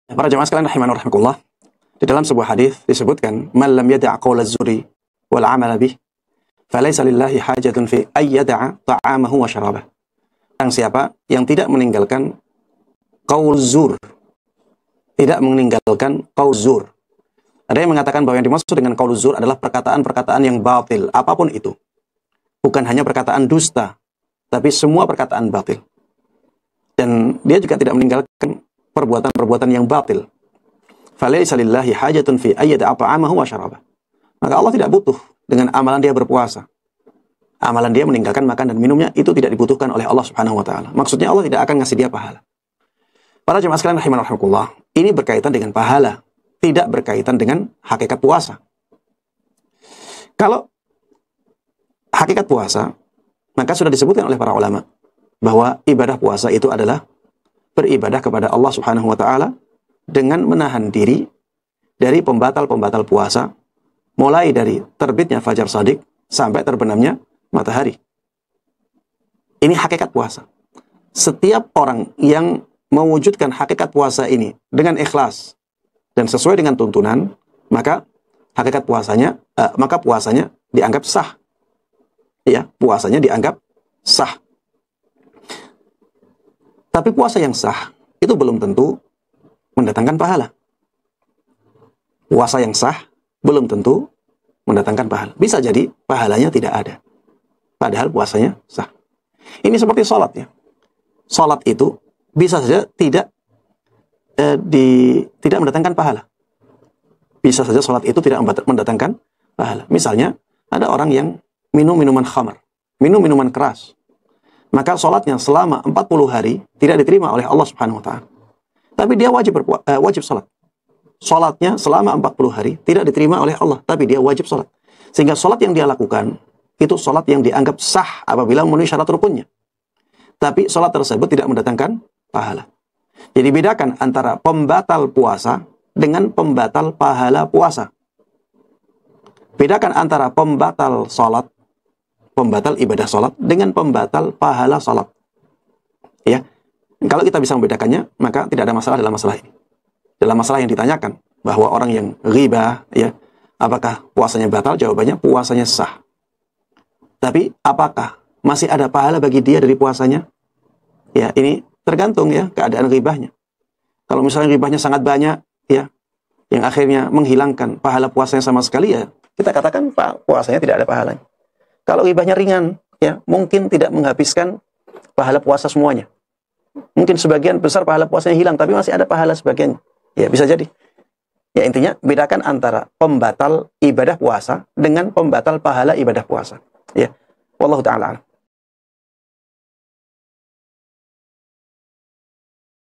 Para jemaah sekalian rahimani wa rahimakumullah, di dalam sebuah hadis disebutkan, "Man lam yada' qaula az-zuri wal 'amala bih, falaysa lillahi hajatun fi ay yada'a ta'amahu wa syarabah." Yang siapa yang tidak meninggalkan qaul zur, tidak meninggalkan qaul zur. Ada yang mengatakan bahwa yang dimaksud dengan qaul zur adalah perkataan-perkataan yang batil, apapun itu. Bukan hanya perkataan dusta, tapi semua perkataan batil. Dan dia juga tidak meninggalkan perbuatan-perbuatan yang batil. Falaysa lillahi hajatun fi ay yada'a ta'amahu wa syarabah. Maka Allah tidak butuh dengan amalan dia berpuasa. Amalan dia meninggalkan makan dan minumnya itu tidak dibutuhkan oleh Allah Subhanahu wa taala. Maksudnya Allah tidak akan ngasih dia pahala. Para jemaah sekalian rahimani wa rahimakumullah, ini berkaitan dengan pahala, tidak berkaitan dengan hakikat puasa. Kalau hakikat puasa, maka sudah disebutkan oleh para ulama bahwa ibadah puasa itu adalah beribadah kepada Allah Subhanahu wa taala dengan menahan diri dari pembatal-pembatal puasa, mulai dari terbitnya fajar shadiq sampai terbenamnya matahari. Ini hakikat puasa. Setiap orang yang mewujudkan hakikat puasa ini dengan ikhlas dan sesuai dengan tuntunan, maka hakikat puasanya, maka puasanya dianggap sah. Ya, puasanya dianggap sah. Tapi puasa yang sah itu belum tentu mendatangkan pahala. Puasa yang sah belum tentu mendatangkan pahala. Bisa jadi pahalanya tidak ada, padahal puasanya sah. Ini seperti sholat ya. Sholat itu bisa saja tidak mendatangkan pahala. Bisa saja sholat itu tidak mendatangkan pahala. Misalnya ada orang yang minum minuman khamar, minum minuman keras, maka sholatnya selama 40 hari tidak diterima oleh Allah Subhanahu wa taala. Tapi dia wajib sholat. Sholatnya selama 40 hari tidak diterima oleh Allah, tapi dia wajib sholat. Sehingga sholat yang dia lakukan itu sholat yang dianggap sah apabila memenuhi syarat rukunnya. Tapi sholat tersebut tidak mendatangkan pahala. Jadi bedakan antara pembatal puasa dengan pembatal pahala puasa. Bedakan antara pembatal sholat, pembatal ibadah sholat dengan pembatal pahala sholat. Ya, kalau kita bisa membedakannya, maka tidak ada masalah dalam masalah ini. Dalam masalah yang ditanyakan, bahwa orang yang ghibah, ya, apakah puasanya batal? Jawabannya puasanya sah. Tapi apakah masih ada pahala bagi dia dari puasanya? Ya, ini tergantung ya keadaan ghibahnya. Kalau misalnya ghibahnya sangat banyak, ya, yang akhirnya menghilangkan pahala puasanya sama sekali, ya, kita katakan puasanya tidak ada pahalanya. Kalau ghibahnya ringan, ya, mungkin tidak menghabiskan pahala puasa semuanya. Mungkin sebagian besar pahala puasanya hilang, tapi masih ada pahala sebagian. Ya, bisa jadi. Ya, intinya bedakan antara pembatal ibadah puasa dengan pembatal pahala ibadah puasa. Ya, wallahu ta'ala.